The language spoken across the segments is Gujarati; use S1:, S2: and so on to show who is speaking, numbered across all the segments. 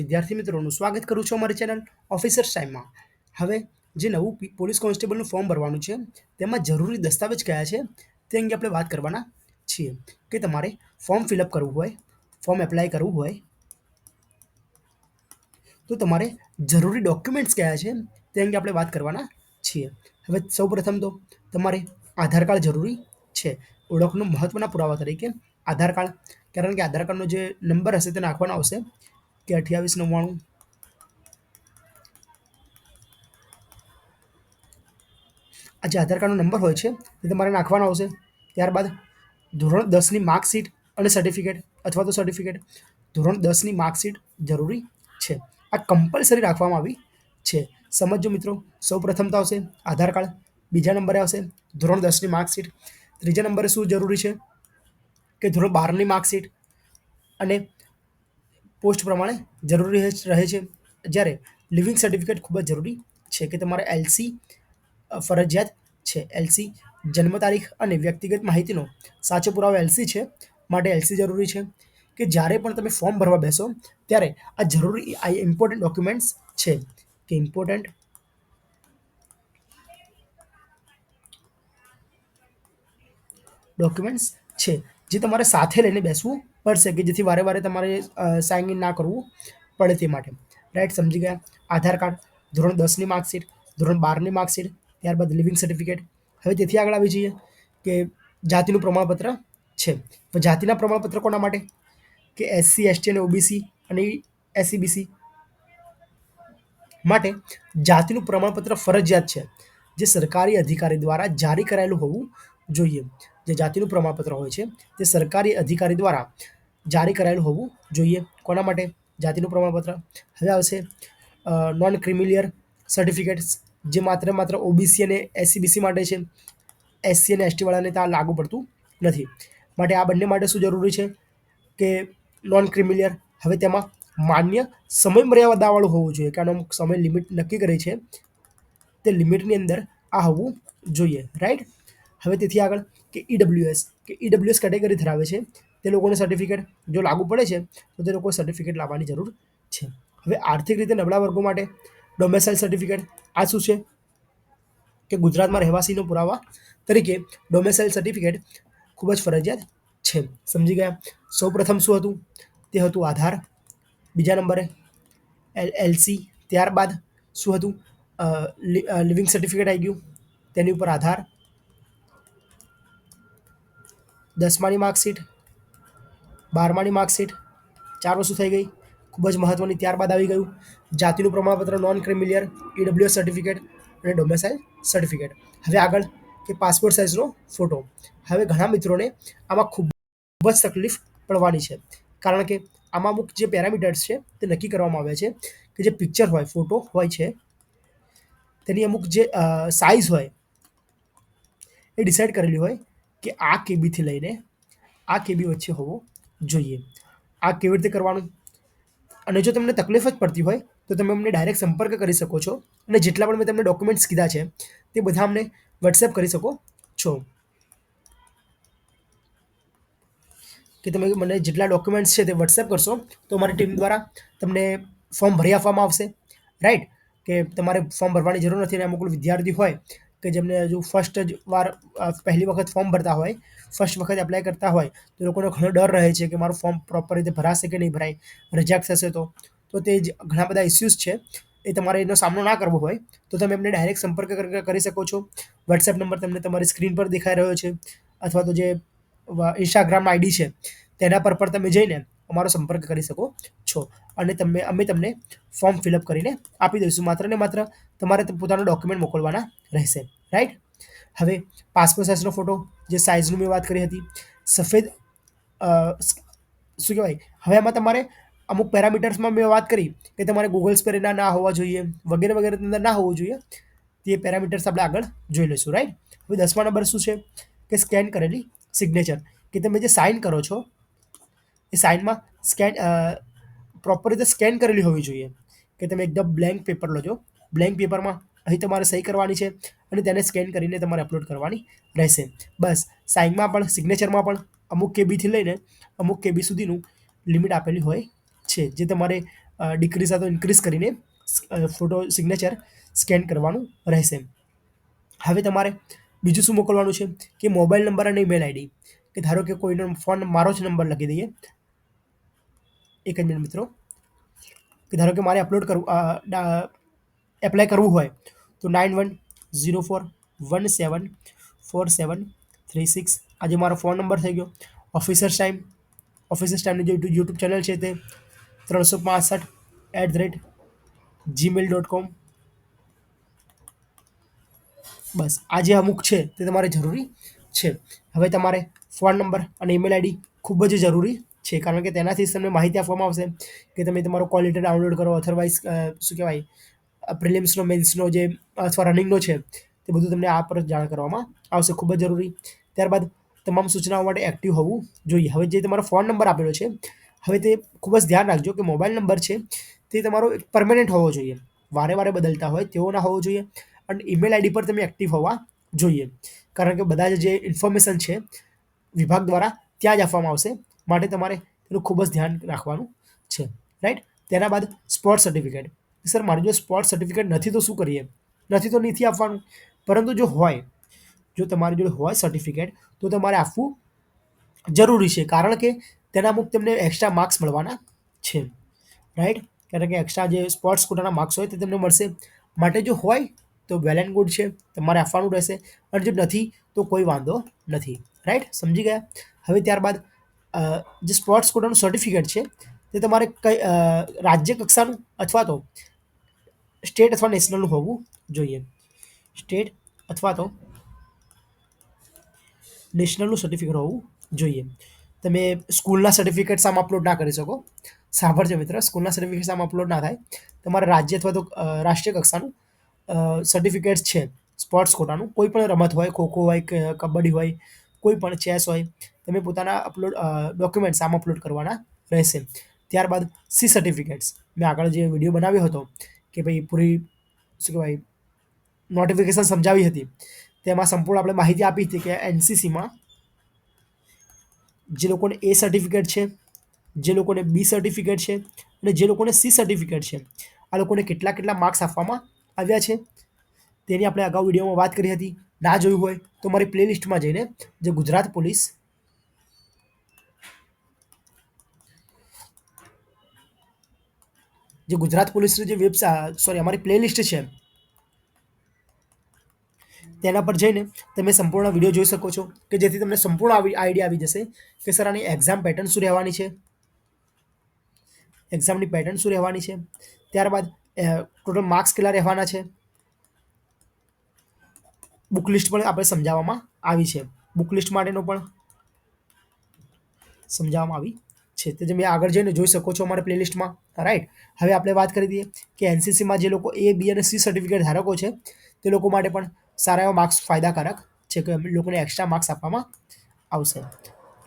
S1: વિદ્યાર્થી મિત્રોનું સ્વાગત કરું છું અમારી ચેનલ ઓફિસર્સ ટાઈમમાં. હવે જે નવું પોલીસ કોન્સ્ટેબલનું ફોર્મ ભરવાનું છે તેમાં જરૂરી દસ્તાવેજ કયા છે તે અંગે આપણે વાત કરવાના છીએ. કે તમારે ફોર્મ ફિલઅપ કરવું હોય, ફોર્મ એપ્લાય કરવું હોય તો તમારે જરૂરી ડોક્યુમેન્ટ્સ કયા છે તે અંગે આપણે વાત કરવાના છીએ. હવે સૌપ્રથમ તો તમારે આધાર કાર્ડ જરૂરી છે. ઓળખનો મહત્ત્વના પુરાવા તરીકે આધાર કાર્ડ, કારણ કે આધાર કાર્ડનો જે નંબર હશે તે નાખવાનો આવશે કે 2899. આ જે આધાર કાર્ડનો નંબર હોય છે તે તમારે નાખવાનો આવશે. ત્યારબાદ ધોરણ 10ની માર્કશીટ અને સર્ટિફિકેટ અથવા તો સર્ટિફિકેટ, ધોરણ 10ની માર્કશીટ જરૂરી છે. આ કમ્પલસરી રાખવામાં આવી છે. સમજો મિત્રો, સૌપ્રથમ તો આવશે આધાર કાર્ડ, બીજા નંબરે આવશે ધોરણ 10ની માર્કશીટ, ત્રીજા નંબરે શું જરૂરી છે કે ધોરણ 12ની માર્કશીટ અને પોસ્ટ પ્રમાણે જરૂરી રહે છે. જ્યારે લિવિંગ સર્ટિફિકેટ ખૂબ જ જરૂરી છે કે તમારે એલસી ફરજિયાત છે. એલસી જન્મ તારીખ અને વ્યક્તિગત માહિતીનો સાચો પુરાવો એલસી છે, માટે એલસી જરૂરી છે. કે જ્યારે પણ તમે ફોર્મ ભરવા બેસો ત્યારે આ જરૂરી આ ઇમ્પોર્ટન્ટ ડોક્યુમેન્ટ્સ છે કે ઇમ્પોર્ટન્ટ ડોક્યુમેન્ટ્સ છે જે તમારે સાથે લઈને બેસવું પડશે, કે જેથી વારે વારે તમારે સાઇન ઇન ના કરવું પડે તે માટે. રાઈટ, સમજી ગયા? આધાર કાર્ડ, ધોરણ 10ની માર્કશીટ, ધોરણ 12ની માર્કશીટ, ત્યારબાદ લિવિંગ સર્ટિફિકેટ. હવે તેથી આગળ આવી જઈએ કે જાતિનું પ્રમાણપત્ર છે. તો જાતિના પ્રમાણપત્ર કોના માટે? કે એસસી, એસટી અને ઓબીસી અને એસસીબીસી માટે જાતિનું પ્રમાણપત્ર ફરજિયાત છે, જે સરકારી અધિકારી દ્વારા જારી કરાયેલું હોવું જોઈએ. જે જાતિનું પ્રમાણપત્ર હોય છે તે સરકારી અધિકારી દ્વારા જારી કરાયેલું હોવું જોઈએ. કોના માટે જાતિનું પ્રમાણપત્ર? હવે આવશે નોન ક્રિમિલિયર સર્ટિફિકેટ્સ, જે માત્ર ઓબીસી અને એસસીબીસી માટે છે. એસસી અને એસટી વાળાને ત્યાં લાગુ પડતું નથી. માટે આ બંને માટે શું જરૂરી છે કે નોન ક્રિમિલિયર. હવે તેમાં માન્ય સમય મર્યાદાવાળું હોવું જોઈએ, કે આનો અમુક સમય લિમિટ નક્કી કરી છે તે લિમિટની અંદર આ હોવું જોઈએ. રાઈટ. હવે તેથી આગળ કે ઈડબ્લ્યુએસ, કે ઈડબ્લ્યુએસ કેટેગરી ધરાવે છે તે લોકોને સર્ટિફિકેટ જો લાગુ પડે છે તો તે લોકોએ સર્ટિફિકેટ લાવવાની જરૂર છે. હવે આર્થિક રીતે નબળા વર્ગો માટે ડોમેસાઇલ સર્ટિફિકેટ. આ શું છે કે ગુજરાતમાં રહેવાસીનો પુરાવા તરીકે ડોમેસાઇલ સર્ટિફિકેટ ખૂબ જ ફરજિયાત છે. સમજી ગયા? સૌપ્રથમ શું હતું? તે હતું આધાર, બીજા નંબરે એલસી, ત્યારબાદ શું હતું? લિવિંગ સર્ટિફિકેટ આવી ગયું, તેની ઉપર આધાર, 10માની માર્કશીટ, 12માની માર્કશીટ, 4 વસ્તુ થઈ ગઈ ખૂબ જ મહત્વની. ત્યારબાદ આવી ગયું જાતિનું પ્રમાણપત્ર, નોન ક્રિમિલિયર, ઈડબ્લ્યુએસ સર્ટિફિકેટ અને ડોમેસાઇલ સર્ટિફિકેટ. હવે આગળ કે પાસપોર્ટ સાઇઝનો ફોટો. હવે ઘણા મિત્રોને આમાં ખૂબ જ તકલીફ પડવાની છે, કારણ કે આમાં અમુક જે પેરામીટર્સ છે તે નક્કી કરવામાં આવ્યા છે કે જે પિક્ચર હોય, ફોટો હોય છે, તેની અમુક જે સાઇઝ હોય એ ડિસાઇડ કરેલી હોય કે આ કેબીથી લઈને આ કેબી વચ્ચે હોવો જોઈએ. આ કેવી રીતે કરવાનું? અને જો તમને તકલીફ જ પડતી હોય તો તમે અમને ડાયરેક્ટ સંપર્ક કરી શકો છો, અને જેટલા પણ મેં તમને ડોક્યુમેન્ટ્સ કીધા છે તે બધા અમને વોટ્સએપ કરી શકો છો. કે તમે મને જેટલા ડોક્યુમેન્ટ્સ છે તે વોટ્સએપ કરશો તો અમારી ટીમ દ્વારા તમને ફોર્મ ભરી આપવામાં આવશે. રાઈટ. કે તમારે ફોર્મ ભરવાની જરૂર નથી. અને અમુક વિદ્યાર્થી હોય કે જેમને હજુ ફર્સ્ટ જ વાર પહેલી વખત ફોર્મ ભરતા હોય, ફર્સ્ટ વખત એપ્લાય કરતા હોય, તો લોકોને ઘણો ડર રહે છે કે મારું ફોર્મ પ્રોપર રીતે ભરાશે કે નહીં ભરાય, રિજેક્ટ થશે તો તે જ ઘણા બધા ઇસ્યુઝ છે. એ તમારે એનો સામનો ના કરવો હોય તો તમે એમને ડાયરેક્ટ સંપર્ક કરી શકો છો. વોટ્સએપ નંબર તમને તમારી સ્ક્રીન પર દેખાઈ રહ્યો છે, અથવા તો જે ઇન્સ્ટાગ્રામ આઈડી છે તેના પર પણ તમે જઈને અમારો સંપર્ક કરી શકો છો, અને અમે તમને ફોર્મ ફિલઅપ કરીને આપી દઈશું. માત્ર ને માત્ર તમારે પોતાનો ડોક્યુમેન્ટ મોકલવાના રહેશે. રાઈટ. હવે પાસપોર્ટ સાઇઝનો ફોટો, જે સાઇઝની મેં વાત કરી હતી, સફેદ શું કહેવાય, હવે આમાં તમારે અમુક પેરામીટર્સમાં મેં વાત કરી કે તમારે ગૂગલ્સ પર એના ના હોવા જોઈએ, વગેરે વગેરે અંદર ના હોવું જોઈએ. તે પેરામીટર્સ આપણે આગળ જોઈ લઈશું. રાઈટ. હવે 10મા નંબર શું છે કે સ્કેન કરેલી સિગ્નેચર, કે તમે જે સાઇન કરો છો એ સાઇનમાં પ્રોપર રીતે સ્કેન કરેલી હોવી જોઈએ. કે તમે એકદમ બ્લેન્ક પેપર લો છો, બ્લેન્ક પેપરમાં અહીં તમારે સહી કરવાની છે અને તેને સ્કેન કરીને તમારે અપલોડ કરવાની રહેશે. બસ. સાઇનમાં પણ, સિગ્નેચરમાં પણ અમુક કેબીથી લઈને અમુક કેબી સુધીનું લિમિટ આપેલી હોય છે, જે તમારે ડિક્રીઝ અથવા ઇન્ક્રીઝ કરીને ફોટો સિગ્નેચર સ્કેન કરવાનું રહેશે. હવે તમારે બીજું શું મોકલવાનું છે કે મોબાઈલ નંબર અને ઈમેલ આઈડી. કે ધારો કે કોઈનો ફોન, મારો જ નંબર લખી દઈએ, એક જ મિનિટ મિત્રો. કે ધારો કે મારે એપ્લાય કરવું હોય તો 9104174736 આજે મારો ફોન નંબર થઈ ગયો. ઓફિસર્સ ટાઈમની જે યુટ્યુબ ચેનલ છે તે 365@gmail.com. બસ આ જે અમુક છે તે તમારે જરૂરી છે. હવે તમારે ફોન નંબર અને ઈમેલ આઈડી ખૂબ જ જરૂરી છે, કારણ કે તેનાથી જ તમને માહિતી આપવામાં આવશે કે તમે તમારો કોલ લેટર ડાઉનલોડ કરો, અધરવાઇઝ શું કહેવાય, પ્રિલિમ્સનો, મેન્સનો જે અથવા રનિંગનો છે તે બધું તમને આ પર જાણ કરવામાં આવશે. ખૂબ જ જરૂરી. ત્યારબાદ તમામ સૂચનાઓ માટે એક્ટિવ હોવું જોઈએ. હવે જે તમારો ફોન નંબર આપેલો છે, હવે તે ખૂબ જ ધ્યાન રાખજો કે મોબાઈલ નંબર છે તે તમારો પરમેનન્ટ હોવો જોઈએ, વારે વારે બદલતા હોય તેવો ના હોવો જોઈએ. અને ઈમેલ આઈડી પર તમે એક્ટિવ હોવા જોઈએ, કારણ કે બધા જ જે ઇન્ફોર્મેશન છે વિભાગ દ્વારા ત્યાં જ આપવામાં આવશે, માટે તમારે તેનું ખૂબ જ ધ્યાન રાખવાનું છે. રાઈટ. તેના બાદ સ્પોર્ટ સર્ટિફિકેટ. સર મારી જો સ્પોર્ટ સર્ટિફિકેટ નથી તો શું કરીએ? નથી તો નથી આપવાનું, પરંતુ જો તમારી જોડે હોય સર્ટિફિકેટ તો તમારે આપવું જરૂરી છે, કારણ કે તેના અમુક તમને એક્સ્ટ્રા માર્ક્સ મળવાના છે. રાઈટ. કારણ કે એક્સ્ટ્રા જે સ્પોર્ટ્સ કોટાના માર્ક્સ હોય તે તમને મળશે, માટે જો હોય તો વેલ એન્ડ ગુડ છે, તમારે આપવાનું રહેશે. અને જો નથી તો કોઈ વાંધો નથી. રાઈટ, સમજી ગયા? હવે ત્યારબાદ જે સ્પોર્ટ્સ કોટાનું સર્ટિફિકેટ છે તે તમારે કઈ રાજ્ય કક્ષાનું અથવા તો સ્ટેટ અથવા નેશનલનું હોવું જોઈએ. સ્ટેટ અથવા તો નેશનલનું સર્ટિફિકેટ હોવું જોઈએ. તમે સ્કૂલના સર્ટિફિકેટ્સ આમાં અપલોડ ના કરી શકો. સાંભળજો મિત્ર, સ્કૂલના સર્ટિફિકેટ્સ આમાં અપલોડ ના થાય. તમારા રાજ્ય અથવા તો રાષ્ટ્રીય કક્ષાનું સર્ટિફિકેટ્સ છે સ્પોર્ટ્સ કોટાનું, કોઈ પણ રમત હોય, ખોખો હોય કે કબડ્ડી હોય, કોઈ પણ ચેસ હોય, તમે પોતાના ડોક્યુમેન્ટ્સ આમાં અપલોડ કરવાના રહેશે. ત્યારબાદ સી સર્ટિફિકેટ્સ. મેં આગળ જે વિડીયો બનાવ્યો હતો કે ભાઈ પૂરી શું કહેવાય નોટિફિકેશન સમજાવી હતી, તેમાં સંપૂર્ણ આપણે માહિતી આપી હતી કે એનસીસીમાં જે લોકોને એ સર્ટિફિકેટ છે, જે લોકોને બી સર્ટિફિકેટ છે અને જે લોકોને સી સર્ટિફિકેટ છે, આ લોકોને કેટલા કેટલા માર્ક્સ આપવામાં આવ્યા છે તેની આપણે અગાઉ વિડીયોમાં વાત કરી હતી. ના જોયું હોય તો મારી પ્લેલિસ્ટમાં જઈને જે ગુજરાત પોલીસ અમારી પ્લેલિસ્ટ છે તેના પર જઈને તમે સંપૂર્ણ વિડીયો જોઈ શકો છો, કે જેથી તમને સંપૂર્ણ આઈડિયા આવી જશે કે સર આની એક્ઝામ પેટર્ન શું રહેવાની છે, એક્ઝામની પેટર્ન શું રહેવાની છે. ત્યારબાદ ટોટલ માર્ક્સ કેટલા રહેવાના છે. બુક લિસ્ટ પણ આપણે સમજાવવામાં આવી છે. બુક લિસ્ટ માટેનો પણ સમજાવવામાં આવી છે, તે તમે આગળ જઈને જોઈ શકો છો અમારા પ્લેલિસ્ટમાં. રાઈટ. હવે આપણે વાત કરી દઈએ કે એનસીસીમાં જે લોકો એ, બી અને સી સર્ટિફિકેટ ધારકો છે તે લોકો માટે પણ સારા એવા માર્ક્સ ફાયદાકારક છે, કે લોકોને એક્સ્ટ્રા માર્ક્સ આપવામાં આવશે.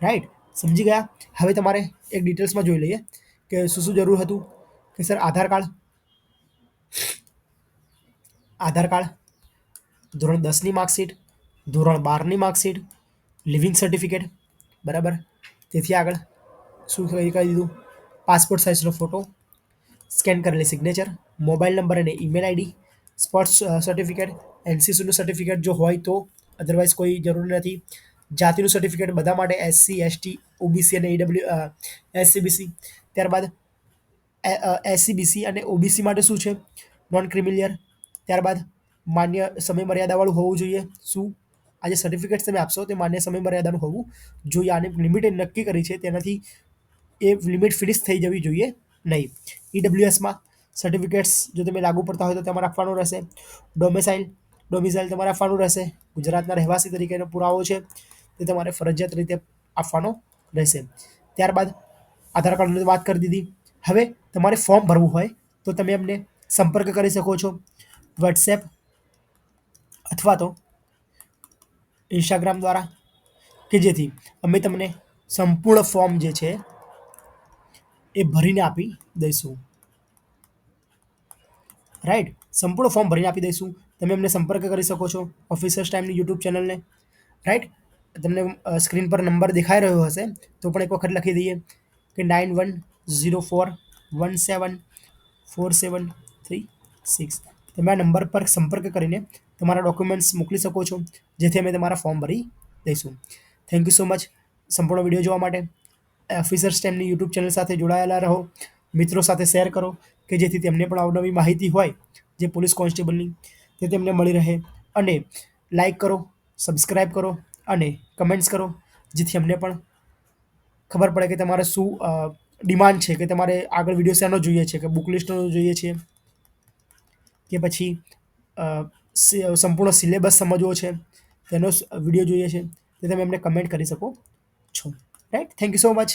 S1: રાઈટ, સમજી ગયા? હવે તમારે એક ડિટેલ્સમાં જોઈ લઈએ કે શું શું જરૂર હતું. કે સર આધાર કાર્ડ, ધોરણ 10ની માર્કશીટ, ધોરણ 12ની માર્કશીટ, લિવિંગ સર્ટિફિકેટ, બરાબર. તેથી આગળ શું કહી દીધું, પાસપોર્ટ સાઇઝનો ફોટો, સ્કેન કરેલી સિગ્નેચર, મોબાઈલ નંબર અને ઈમેલ આઈડી, સ્પોર્ટ્સ સર્ટિફિકેટ, એનસીસીનું સર્ટિફિકેટ જો હોય તો, અધરવાઇઝ કોઈ જરૂર નથી. જાતિનું સર્ટિફિકેટ બધા માટે, એસસી, એસટી, ઓબીસી અને ઈડબ્લ્યુ, એસસીબીસી. ત્યારબાદ એસસીબીસી અને ઓબીસી માટે શું છે, નોન ક્રિમિલિયર. ત્યારબાદ માન્ય સમય મર્યાદાવાળું હોવું જોઈએ. શું આ જે સર્ટિફિકેટ તમે આપશો તે માન્ય સમય મર્યાદાનું હોવું જોઈએ. આની લિમિટ નક્કી કરી છે, તેનાથી એ લિમિટ ફિનિશ થઈ જવી જોઈએ નહીં. ઈડબ્લ્યુએસમાં સર્ટિફિકેટ્સ જો તમે લાગુ પડતા હોય તો તમારે આપવાનું રહેશે. ડોમિસાઇલ તમારે આપવાનું રહેશે. ગુજરાતના રહેવાસી તરીકેનો પુરાવો છે તે તમારે ફરજિયાત રીતે આપવાનો રહેશે. ત્યારબાદ આધાર કાર્ડની વાત કરી દીધી. હવે તમારે ફોર્મ ભરવું હોય તો તમે અમને સંપર્ક કરી શકો છો વોટ્સએપ અથવા તો ઇન્સ્ટાગ્રામ દ્વારા, કે જેથી અમે તમને સંપૂર્ણ ફોર્મ જે છે એ ભરીને આપી દઈશું. રાઈટ, સંપૂર્ણ ફોર્મ ભરીને આપી દઈશું. તમે અમને સંપર્ક કરી શકો છો ઓફિસર્સ ટાઈમની યુટ્યુબ ચેનલને. રાઈટ. તમને સ્ક્રીન પર નંબર દેખાઈ રહ્યો હશે તો પણ એક વખત લખી દઈએ કે 9104174736. 4736. તમે આ નંબર પર સંપર્ક કરીને તમારા ડોક્યુમેન્ટ્સ મોકલી શકો છો, જેથી અમે તમારા ફોર્મ ભરી દઈશું. થેન્ક યુ સો મચ સંપૂર્ણ વિડીયો જોવા માટે. ઓફિસર સ્ટેમની યુટ્યુબ ચેનલ સાથે જોડાયેલા રહો. મિત્રો સાથે શેર કરો કે જેથી તેમને પણ અવનવી માહિતી હોય જે પોલીસ કોન્સ્ટેબલની તે તેમને મળી રહે. અને લાઈક કરો, સબસ્ક્રાઈબ કરો અને કમેન્ટ્સ કરો, જેથી અમને પણ ખબર પડે કે તમારે શું ડિમાન્ડ છે, કે તમારે આગળ વિડીયો શેનો જોઈએ છે, કે બુક લિસ્ટનો જોઈએ છે કે પછી સંપૂર્ણ સિલેબસ સમજવો છે તેનો વિડીયો જોઈએ છે, તે તમે અમને કમેન્ટ કરી શકો છો. Right, thank you so much.